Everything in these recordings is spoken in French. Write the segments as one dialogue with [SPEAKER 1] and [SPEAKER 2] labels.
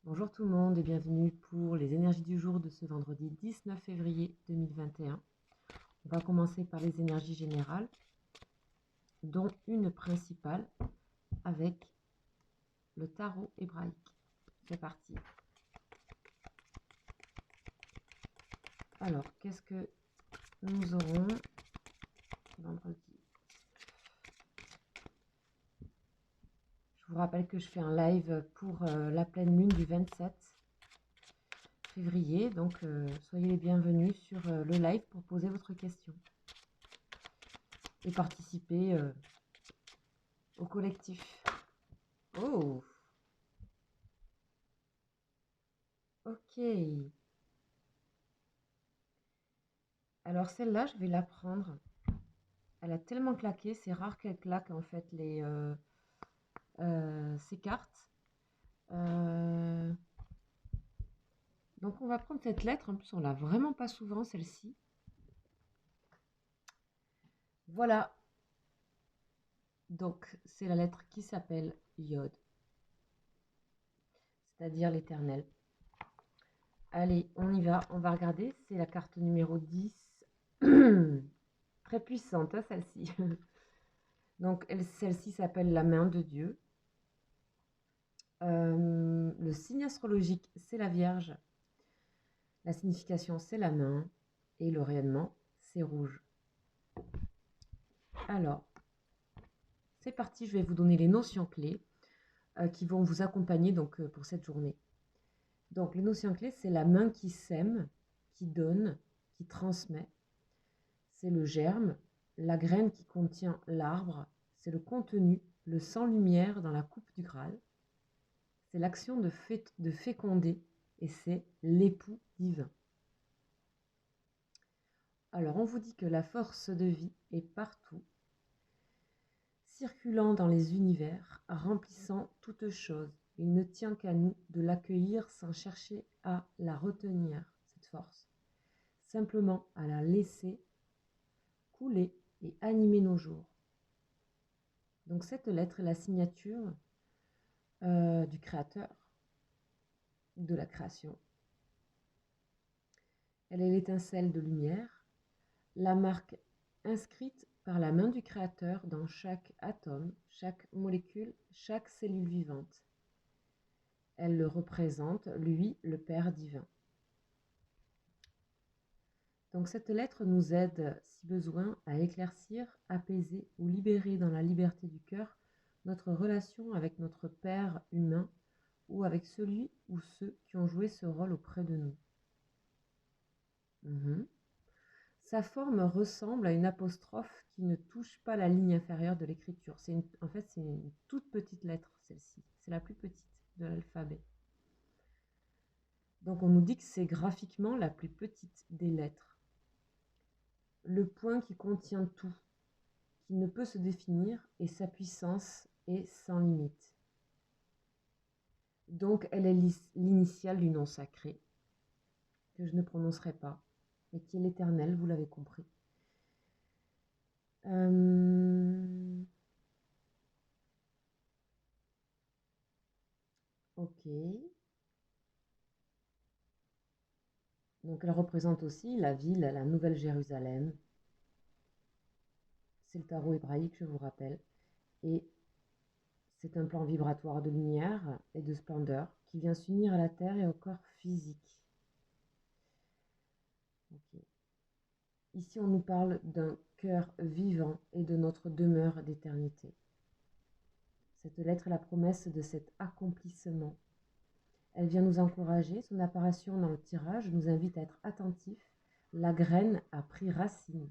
[SPEAKER 1] Bonjour tout le monde et bienvenue pour les énergies du jour de ce vendredi 19 février 2021. On va commencer par les énergies générales, dont une principale avec le tarot hébraïque. C'est parti. Alors, qu'est-ce que nous aurons vendredi? Je vous rappelle que je fais un live pour la pleine lune du 27 février, donc soyez les bienvenus sur le live pour poser votre question et participer au collectif. Oh, ok. Alors celle-là, je vais la prendre. Elle a tellement claqué, c'est rare qu'elle claque en fait ces cartes. Donc on va prendre cette lettre, en plus on l'a vraiment pas souvent celle-ci. Voilà. Donc c'est la lettre qui s'appelle Yod, c'est-à-dire l'éternel. Allez, on y va, on va regarder, c'est la carte numéro 10. Très puissante hein, celle-ci. Donc celle-ci s'appelle la main de Dieu. Le signe astrologique, c'est la Vierge. La signification, c'est la main. Et le rayonnement, c'est rouge. Alors, c'est parti. Je vais vous donner les notions clés qui vont vous accompagner donc, pour cette journée. Donc, les notions clés, c'est la main qui sème, qui donne, qui transmet. C'est le germe, la graine qui contient l'arbre. C'est le contenu, le sang-lumière dans la coupe du Graal. C'est l'action de féconder et c'est l'époux divin. Alors, on vous dit que la force de vie est partout, circulant dans les univers, remplissant toute chose. Il ne tient qu'à nous de l'accueillir sans chercher à la retenir, cette force. Simplement à la laisser couler et animer nos jours. Donc cette lettre est la signature du Créateur, de la création. Elle est l'étincelle de lumière, la marque inscrite par la main du Créateur dans chaque atome, chaque molécule, chaque cellule vivante. Elle le représente, lui, le Père divin. Donc cette lettre nous aide, si besoin, à éclaircir, apaiser ou libérer dans la liberté du cœur notre relation avec notre Père humain ou avec celui ou ceux qui ont joué ce rôle auprès de nous. Sa forme ressemble à une apostrophe qui ne touche pas la ligne inférieure de l'écriture. En fait, c'est une toute petite lettre, celle-ci. C'est la plus petite de l'alphabet. Donc, on nous dit que c'est graphiquement la plus petite des lettres. Le point qui contient tout, qui ne peut se définir, et sa puissance est sans limite. Donc, elle est l'initiale du nom sacré, que je ne prononcerai pas, mais qui est l'éternel, vous l'avez compris. Ok. Donc elle représente aussi la ville, la Nouvelle Jérusalem. C'est le tarot hébraïque, je vous rappelle. Et c'est un plan vibratoire de lumière et de splendeur qui vient s'unir à la terre et au corps physique. Okay. Ici, on nous parle d'un cœur vivant et de notre demeure d'éternité. Cette lettre est la promesse de cet accomplissement. Elle vient nous encourager. Son apparition dans le tirage nous invite à être attentifs. La graine a pris racine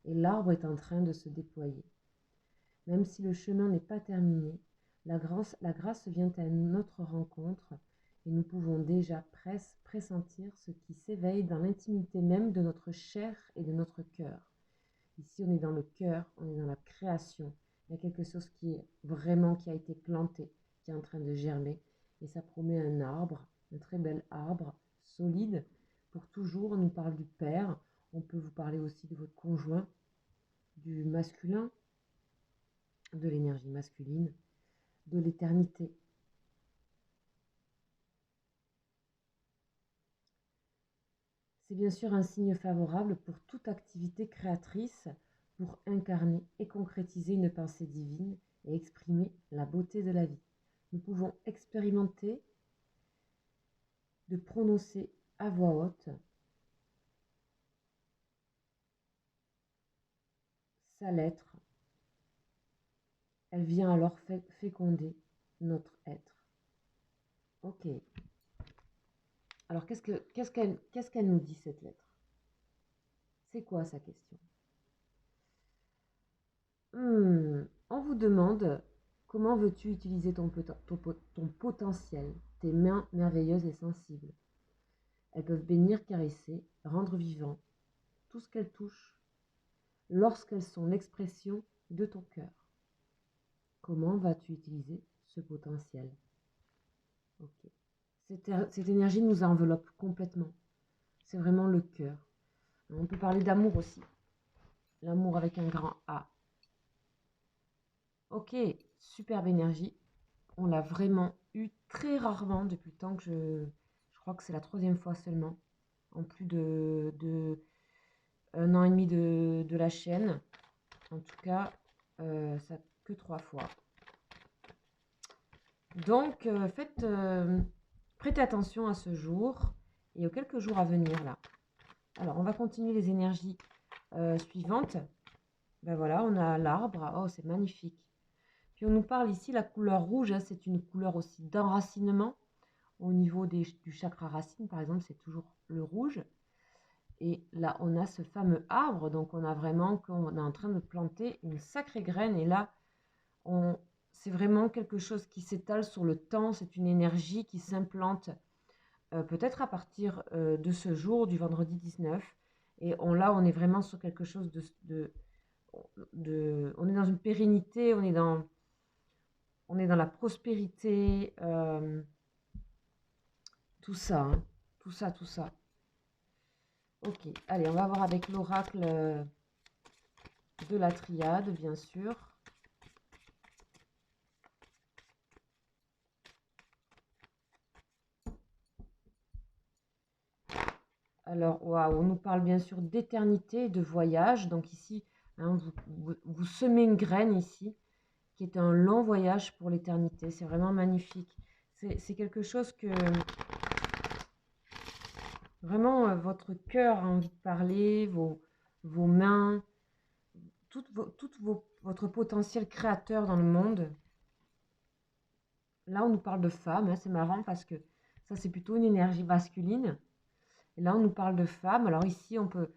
[SPEAKER 1] et l'arbre est en train de se déployer. Même si le chemin n'est pas terminé, la grâce vient à notre rencontre et nous pouvons déjà pressentir ce qui s'éveille dans l'intimité même de notre chair et de notre cœur. Ici, on est dans le cœur, on est dans la création. Il y a quelque chose qui a été planté, qui est en train de germer. Et ça promet un arbre, un très bel arbre, solide, pour toujours. On nous parle du père. On peut vous parler aussi de votre conjoint, du masculin, de l'énergie masculine, de l'éternité. C'est bien sûr un signe favorable pour toute activité créatrice, pour incarner et concrétiser une pensée divine et exprimer la beauté de la vie. Nous pouvons expérimenter de prononcer à voix haute sa lettre. Elle vient alors féconder notre être. Ok. Alors qu'est-ce qu'elle nous dit cette lettre? C'est quoi sa question? On vous demande comment veux-tu utiliser ton potentiel, tes mains merveilleuses et sensibles. Elles peuvent bénir, caresser, rendre vivant tout ce qu'elles touchent lorsqu'elles sont l'expression de ton cœur. Comment vas-tu utiliser ce potentiel? Ok. Cette énergie nous enveloppe complètement. C'est vraiment le cœur. On peut parler d'amour aussi. L'amour avec un grand A. Ok, superbe énergie. On l'a vraiment eu très rarement depuis le temps que je crois que c'est la 3e fois seulement. En plus de 1 an et demi de la chaîne. En tout cas, ça que 3 fois. Donc, prêtez attention à ce jour et aux quelques jours à venir là. Alors, on va continuer les énergies suivantes. Ben voilà, on a l'arbre. Oh, c'est magnifique. Puis on nous parle ici, la couleur rouge, hein, c'est une couleur aussi d'enracinement. Au niveau du chakra racine, par exemple, c'est toujours le rouge. Et là, on a ce fameux arbre. Donc, on est en train de planter une sacrée graine. Et là, c'est vraiment quelque chose qui s'étale sur le temps. C'est une énergie qui s'implante peut-être à partir de ce jour, du vendredi 19. Et là, on est vraiment sur quelque chose on est dans une pérennité, on est dans la prospérité, tout ça, hein, tout ça, tout ça. Ok, allez, on va voir avec l'oracle de la triade, bien sûr. Alors, waouh, on nous parle bien sûr d'éternité et de voyage. Donc ici, hein, vous semez une graine ici, qui est un long voyage pour l'éternité. C'est vraiment magnifique. C'est quelque chose que vraiment votre cœur a envie de parler, vos mains, votre potentiel créateur dans le monde. Là, on nous parle de femmes, hein, c'est marrant parce que ça, c'est plutôt une énergie masculine. Et là, on nous parle de femmes. Alors ici, on peut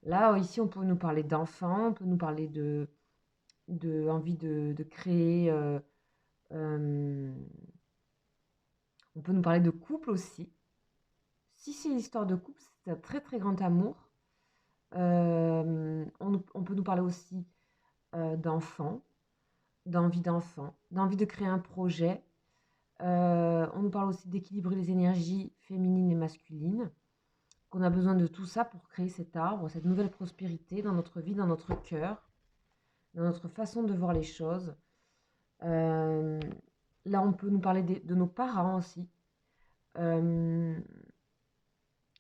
[SPEAKER 1] nous parler d'enfants, on peut nous parler de envie de créer. On peut nous parler de couple aussi. Si c'est une histoire de couple, c'est un très très grand amour. On peut nous parler aussi d'enfants, d'envie de créer un projet. On nous parle aussi d'équilibrer les énergies féminines et masculines, qu'on a besoin de tout ça pour créer cet arbre, cette nouvelle prospérité dans notre vie, dans notre cœur, dans notre façon de voir les choses. Là, on peut nous parler de nos parents aussi, de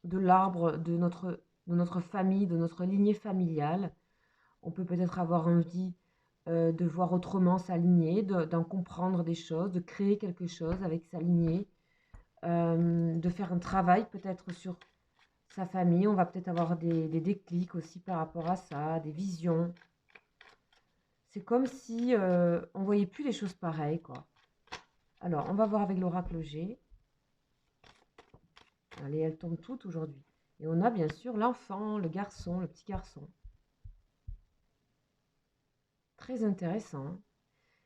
[SPEAKER 1] l'arbre de notre famille, de notre lignée familiale. On peut peut-être avoir envie de voir autrement sa lignée, d'en comprendre des choses, de créer quelque chose avec sa lignée, de faire un travail peut-être sur sa famille. On va peut-être avoir des déclics aussi par rapport à ça, des visions. C'est comme si on voyait plus les choses pareilles, quoi. Alors, on va voir avec l'oracle G. Allez, elles tombent toutes aujourd'hui. Et on a bien sûr l'enfant, le garçon, le petit garçon. Très intéressant. Hein.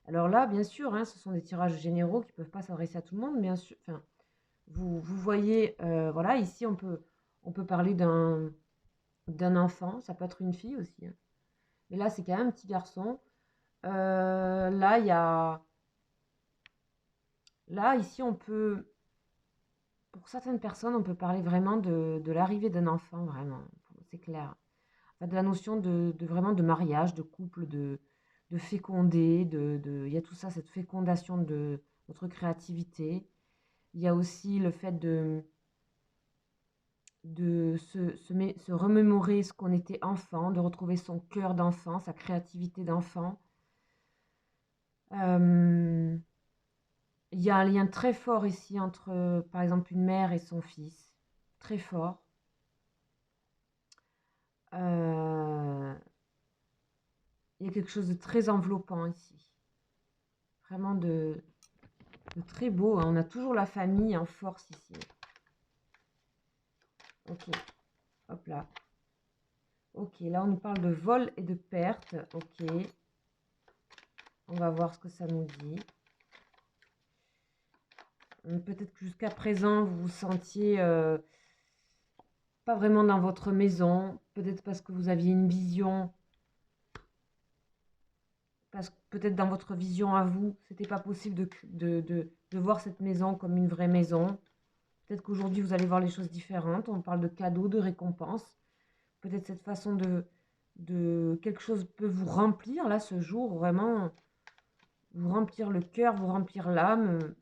[SPEAKER 1] Alors là, bien sûr, hein, ce sont des tirages généraux qui ne peuvent pas s'adresser à tout le monde. Bien sûr, enfin, vous voyez, voilà, ici, on peut parler d'un enfant. Ça peut être une fille aussi. Hein. Mais là, c'est quand même un petit garçon. Là, il y a... Là, ici, on peut... Pour certaines personnes, on peut parler vraiment de l'arrivée d'un enfant, vraiment. C'est clair. Enfin, de la notion vraiment de mariage, de couple, de féconder, il y a tout ça, cette fécondation de notre créativité. Il y a aussi le fait de se remémorer ce qu'on était enfant, de retrouver son cœur d'enfant, sa créativité d'enfant. Il y a un lien très fort ici entre, par exemple, une mère et son fils. Très fort. Il y a quelque chose de très enveloppant ici. Vraiment de très beau, hein. On a toujours la famille en force ici. Ok, hop là. Ok, là on nous parle de vol et de perte. Ok. On va voir ce que ça nous dit. Peut-être que jusqu'à présent, vous vous sentiez pas vraiment dans votre maison. Peut-être parce que vous aviez une vision. Parce que peut-être dans votre vision à vous, c'était pas possible de voir cette maison comme une vraie maison. Peut-être qu'aujourd'hui, vous allez voir les choses différentes. On parle de cadeaux, de récompenses. Peut-être cette façon de quelque chose peut vous remplir, là, ce jour, vraiment, vous remplir le cœur, vous remplir l'âme.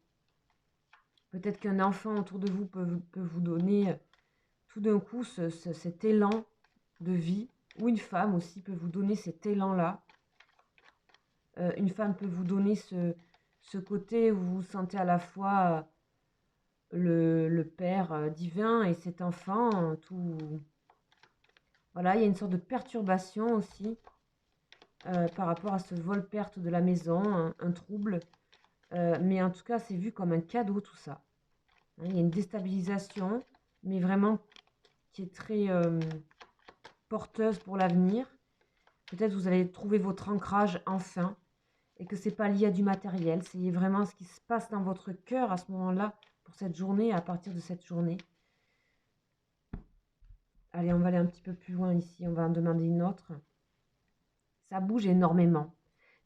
[SPEAKER 1] Peut-être qu'un enfant autour de vous peut vous donner tout d'un coup cet élan de vie, ou une femme aussi peut vous donner cet élan-là. Une femme peut vous donner ce côté où vous vous sentez à la fois le père divin et cet enfant, tout. Voilà, il y a une sorte de perturbation aussi par rapport à ce vol-perte de la maison, un trouble. Mais en tout cas, c'est vu comme un cadeau tout ça. Hein, il y a une déstabilisation, mais vraiment qui est très porteuse pour l'avenir. Peut-être vous allez trouver votre ancrage enfin et que c'est pas lié à du matériel, c'est vraiment ce qui se passe dans votre cœur à ce moment-là pour cette journée, à partir de cette journée. Allez, on va aller un petit peu plus loin ici, on va en demander une autre. Ça bouge énormément.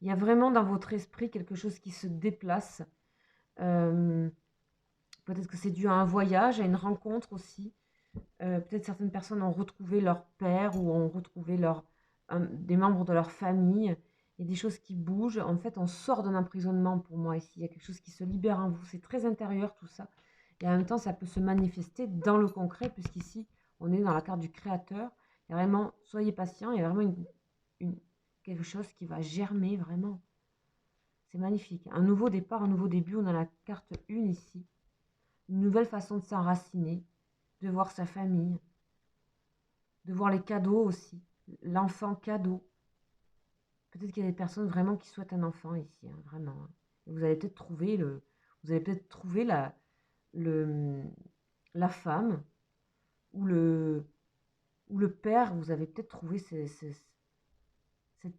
[SPEAKER 1] Il y a vraiment dans votre esprit quelque chose qui se déplace. Peut-être que c'est dû à un voyage, à une rencontre aussi. Peut-être certaines personnes ont retrouvé leur père ou ont retrouvé des membres de leur famille. Il y a des choses qui bougent. En fait, on sort d'un emprisonnement pour moi ici. Il y a quelque chose qui se libère en vous. C'est très intérieur tout ça. Et en même temps, ça peut se manifester dans le concret, puisqu'ici, on est dans la carte du créateur. Il y a vraiment, soyez patient, il y a vraiment quelque chose qui va germer vraiment. C'est magnifique. Un nouveau départ, un nouveau début. On a la carte 1 ici. Une nouvelle façon de s'enraciner, de voir sa famille, de voir les cadeaux aussi. L'enfant cadeau. Peut-être qu'il y a des personnes vraiment qui souhaitent un enfant ici, hein, vraiment. Hein. Et vous allez peut-être trouver la femme ou le père. Vous avez peut-être trouvé cette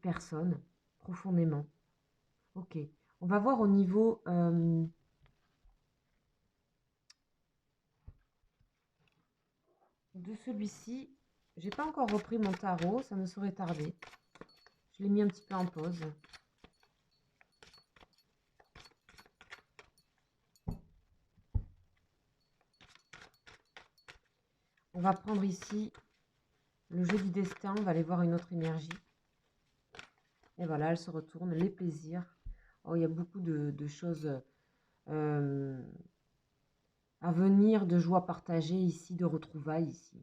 [SPEAKER 1] personne profondément. Ok. On va voir au niveau de celui-ci. J'ai pas encore repris mon tarot, ça ne saurait tarder. Je l'ai mis un petit peu en pause. On va prendre ici le jeu du destin, on va aller voir une autre énergie. Et voilà, elle se retourne, les plaisirs. Oh, il y a beaucoup de choses à venir, de joie partagée ici, de retrouvailles ici.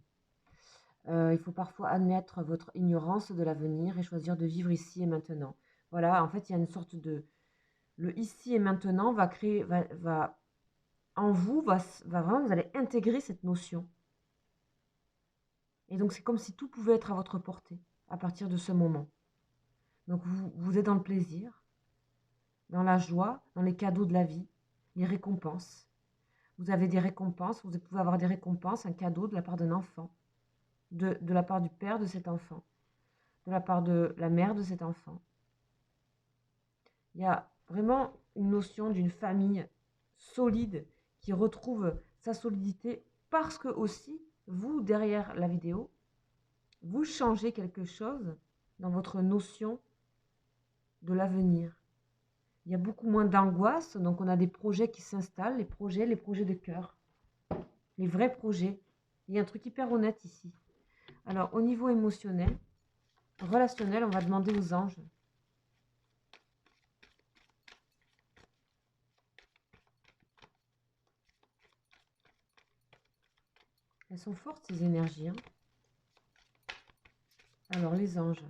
[SPEAKER 1] Il faut parfois admettre votre ignorance de l'avenir et choisir de vivre ici et maintenant. Voilà, en fait, il y a une sorte de... Le ici et maintenant va créer, en vous, va vraiment, vous allez intégrer cette notion. Et donc, c'est comme si tout pouvait être à votre portée à partir de ce moment. Donc, vous êtes dans le plaisir, dans la joie, dans les cadeaux de la vie, les récompenses. Vous avez des récompenses, vous pouvez avoir des récompenses, un cadeau de la part d'un enfant, de la part du père de cet enfant, de la part de la mère de cet enfant. Il y a vraiment une notion d'une famille solide qui retrouve sa solidité parce que aussi, vous, derrière la vidéo, vous changez quelque chose dans votre notion de l'avenir. Il y a beaucoup moins d'angoisse, donc on a des projets qui s'installent, les projets de cœur, les vrais projets. Il y a un truc hyper honnête ici. Alors, au niveau émotionnel, relationnel, on va demander aux anges. Elles sont fortes, ces énergies. Hein. Alors, les anges,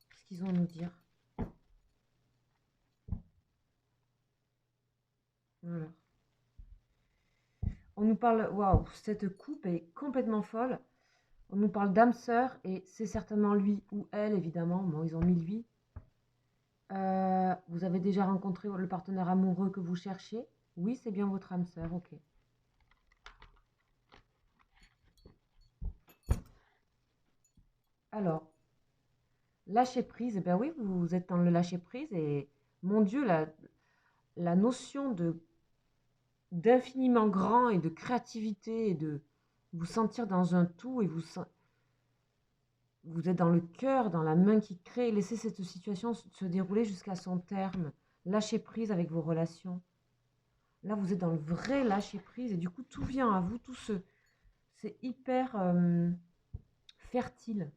[SPEAKER 1] qu'est-ce qu'ils ont à nous dire? Voilà. On nous parle, waouh, cette coupe est complètement folle. On nous parle d'âme sœur et c'est certainement lui ou elle, évidemment. Bon, ils ont mis lui. Vous avez déjà rencontré le partenaire amoureux que vous cherchez? Oui, c'est bien votre âme sœur, ok. Alors, lâcher prise, eh bien oui, vous êtes dans le lâcher prise et mon Dieu, la notion d'infiniment grand et de créativité et de vous sentir dans un tout et vous êtes dans le cœur, dans la main qui crée. Laissez cette situation se dérouler jusqu'à son terme. Lâchez prise avec vos relations. Là, vous êtes dans le vrai lâcher prise et du coup, tout vient à vous, c'est hyper fertile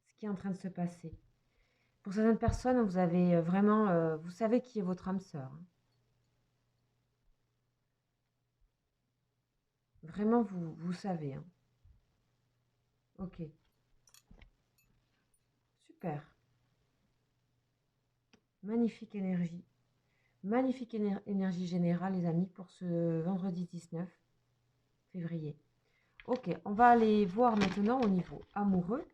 [SPEAKER 1] ce qui est en train de se passer. Pour certaines personnes, vous avez vraiment, vous savez qui est votre âme sœur. Hein. Vraiment, vous savez. Hein. Ok. Super. Magnifique énergie. Magnifique énergie générale, les amis, pour ce vendredi 19 février. Ok, on va aller voir maintenant au niveau amoureux.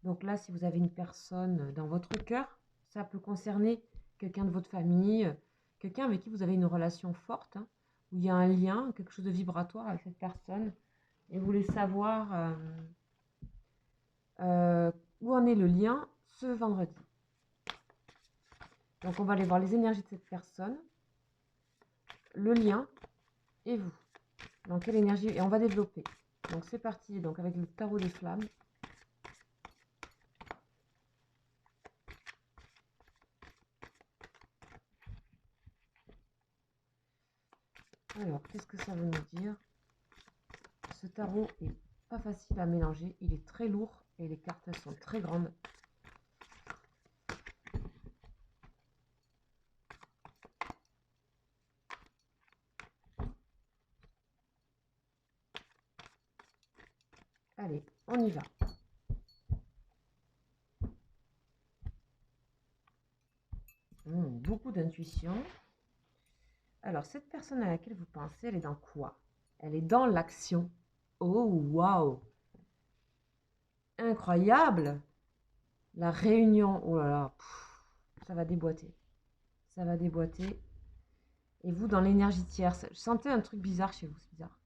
[SPEAKER 1] Donc là, si vous avez une personne dans votre cœur, ça peut concerner quelqu'un de votre famille, quelqu'un avec qui vous avez une relation forte, hein, où il y a un lien, quelque chose de vibratoire avec cette personne, et vous voulez savoir où en est le lien ce vendredi. Donc on va aller voir les énergies de cette personne, le lien et vous. Dans quelle énergie, et on va développer. Donc c'est parti, donc avec le tarot des flammes. Alors, qu'est-ce que ça veut nous dire? Ce tarot est pas facile à mélanger, il est très lourd et les cartes sont très grandes. Allez, on y va. Beaucoup d'intuition. Alors, cette personne à laquelle vous pensez, elle est dans quoi? Elle est dans l'action. Oh, waouh! Incroyable! La réunion, oh là là, ça va déboîter. Ça va déboîter. Et vous, dans l'énergie tierce, je sentais un truc bizarre chez vous, c'est bizarre.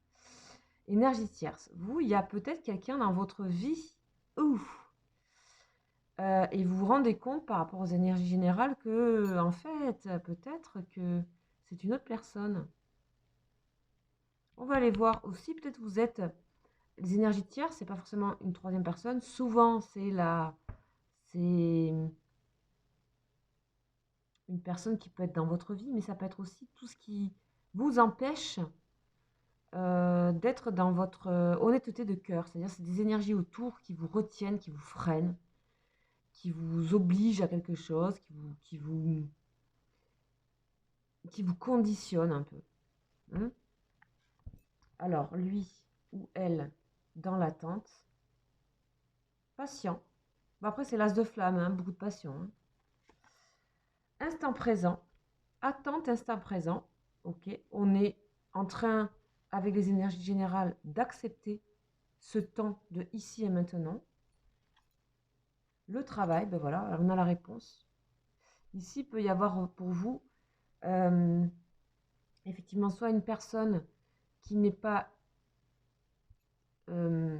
[SPEAKER 1] Énergie tierce. Vous, il y a peut-être quelqu'un dans votre vie. Ouf! Et vous vous rendez compte par rapport aux énergies générales que, en fait, peut-être que c'est une autre personne. On va aller voir aussi, peut-être vous êtes... Les énergies tierces, c'est pas forcément une troisième personne. Souvent, c'est une personne qui peut être dans votre vie, mais ça peut être aussi tout ce qui vous empêche d'être dans votre honnêteté de cœur. C'est-à-dire, c'est des énergies autour qui vous retiennent, qui vous freinent, qui vous obligent à quelque chose, qui vous conditionnent un peu. Hein. Alors, lui ou elle, dans l'attente, patient. Bon, après, c'est l'as de flamme, hein, beaucoup de passion. Hein. Instant présent, attente, instant présent. Ok, on est en train, avec les énergies générales, d'accepter ce temps de ici et maintenant. Le travail, ben voilà, on a la réponse. Ici, il peut y avoir pour vous, effectivement, soit une personne qui n'est pas,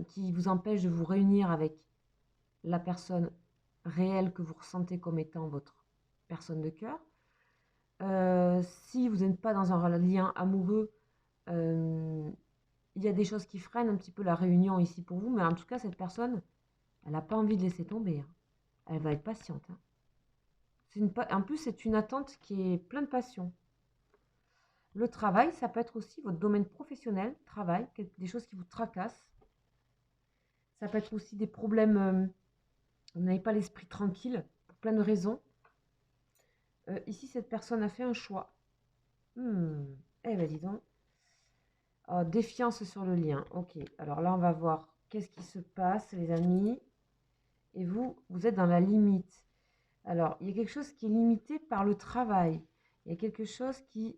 [SPEAKER 1] qui vous empêche de vous réunir avec la personne réelle que vous ressentez comme étant votre personne de cœur. Si vous n'êtes pas dans un lien amoureux, il y a des choses qui freinent un petit peu la réunion ici pour vous, mais en tout cas, cette personne, elle n'a pas envie de laisser tomber. Hein. Elle va être patiente. Hein. En plus, c'est une attente qui est pleine de passion. Le travail, ça peut être aussi votre domaine professionnel, travail, des choses qui vous tracassent. Ça peut être aussi des problèmes, vous n'avez pas l'esprit tranquille, pour plein de raisons. Ici, cette personne a fait un choix. Eh ben dis donc. Oh, défiance sur le lien. Ok, alors là, on va voir qu'est-ce qui se passe, les amis. Et vous, vous êtes dans la limite. Alors, il y a quelque chose qui est limité par le travail. Il y a quelque chose qui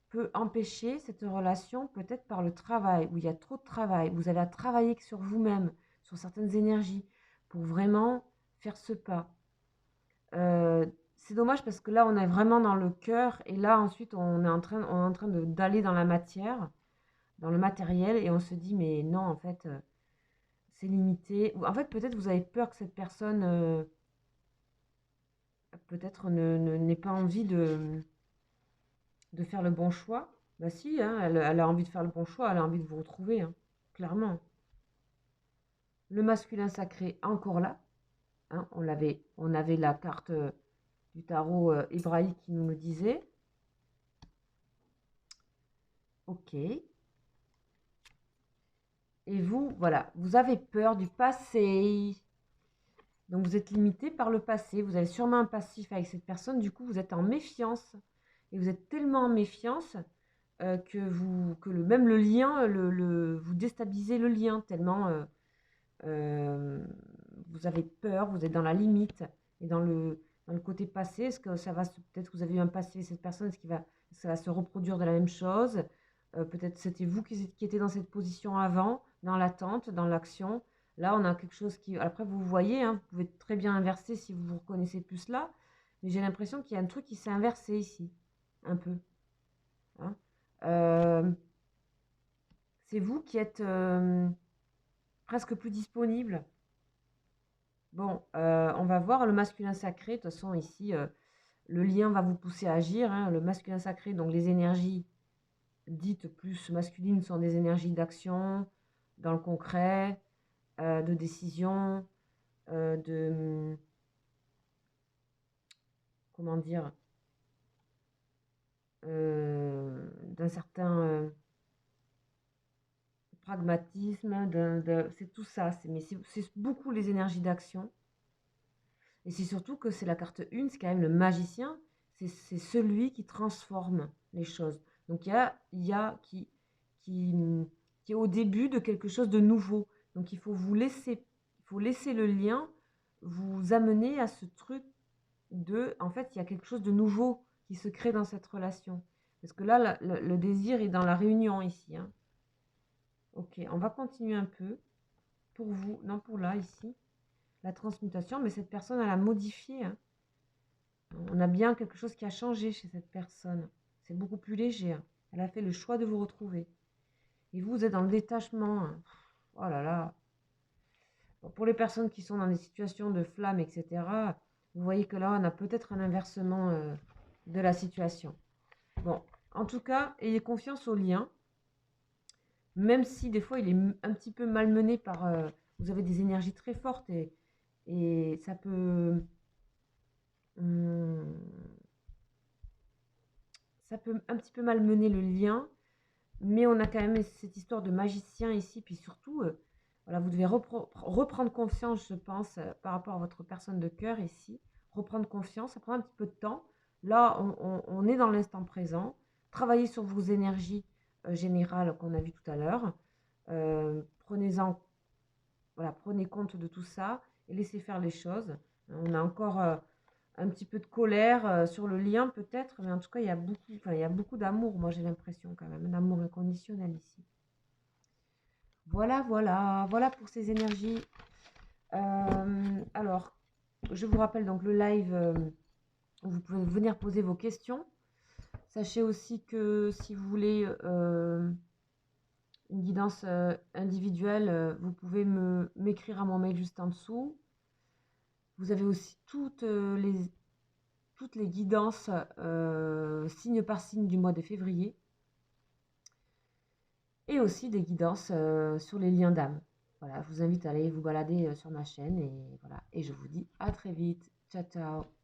[SPEAKER 1] peut empêcher cette relation, peut-être par le travail, où il y a trop de travail. Vous avez à travailler sur vous-même, sur certaines énergies, pour vraiment faire ce pas. C'est dommage parce que là, on est vraiment dans le cœur, et là, ensuite, on est en train d'aller dans la matière, dans le matériel, et on se dit, mais non, en fait, c'est limité. En fait, peut-être vous avez peur que cette personne, peut-être, n'ait pas envie de faire le bon choix. Bah si, hein, elle a envie de faire le bon choix, elle a envie de vous retrouver, hein, clairement. Le masculin sacré, encore là. Hein, on avait la carte du tarot hébraïque qui nous le disait. Ok. Et vous, voilà, vous avez peur du passé. Donc vous êtes limité par le passé. Vous avez sûrement un passif avec cette personne. Du coup, vous êtes en méfiance. Et vous êtes tellement en méfiance même le lien, vous déstabilisez le lien tellement vous avez peur, vous êtes dans la limite. Et dans le côté passé, est-ce que ça va peut-être que vous avez eu un passé avec cette personne, est-ce que ça va se reproduire de la même chose? Peut-être c'était vous qui étiez dans cette position avant, dans l'attente, dans l'action. Là, on a quelque chose qui... Après, vous voyez, hein, vous pouvez très bien inverser si vous vous reconnaissez plus là. Mais j'ai l'impression qu'il y a un truc qui s'est inversé ici. Un peu. Hein. C'est vous qui êtes presque plus disponible. Bon, on va voir le masculin sacré. De toute façon, ici, le lien va vous pousser à agir. Hein. Le masculin sacré, donc les énergies dites plus masculines sont des énergies d'action, dans le concret, de décision, comment dire, d'un certain pragmatisme, c'est tout ça. Mais c'est beaucoup les énergies d'action. Et c'est surtout que c'est la carte 1, c'est quand même le magicien, c'est celui qui transforme les choses. Donc il y a qui est au début de quelque chose de nouveau. Donc il faut laisser le lien vous amener à ce truc en fait, il y a quelque chose de nouveau qui se crée dans cette relation. Parce que là, le désir est dans la réunion ici. Hein. Ok, on va continuer un peu. Pour vous, non pour là, ici. La transmutation, mais cette personne, elle a modifié. Hein. On a bien quelque chose qui a changé chez cette personne. C'est beaucoup plus léger. Hein. Elle a fait le choix de vous retrouver. Et vous êtes dans le détachement. Hein. Oh là là. Bon, pour les personnes qui sont dans des situations de flamme, etc., vous voyez que là, on a peut-être un inversement de la situation. Bon, en tout cas, ayez confiance au lien. Même si des fois, il est un petit peu malmené par... vous avez des énergies très fortes et ça peut... ça peut un petit peu malmener le lien, mais on a quand même cette histoire de magicien ici, puis surtout, voilà, vous devez reprendre confiance, je pense, par rapport à votre personne de cœur ici, reprendre confiance, ça prend un petit peu de temps. Là, on est dans l'instant présent, travaillez sur vos énergies générales qu'on a vues tout à l'heure, voilà, prenez compte de tout ça et laissez faire les choses. On a encore un petit peu de colère sur le lien peut-être, mais en tout cas, il y a beaucoup d'amour, moi j'ai l'impression quand même, un amour inconditionnel ici. Voilà, voilà, voilà pour ces énergies. Alors, je vous rappelle donc le live où vous pouvez venir poser vos questions. Sachez aussi que si vous voulez une guidance individuelle, vous pouvez m'écrire à mon mail juste en dessous. Vous avez aussi toutes les guidances signe par signe du mois de février. Et aussi des guidances sur les liens d'âme. Voilà, je vous invite à aller vous balader sur ma chaîne et voilà. Et je vous dis à très vite. Ciao, ciao.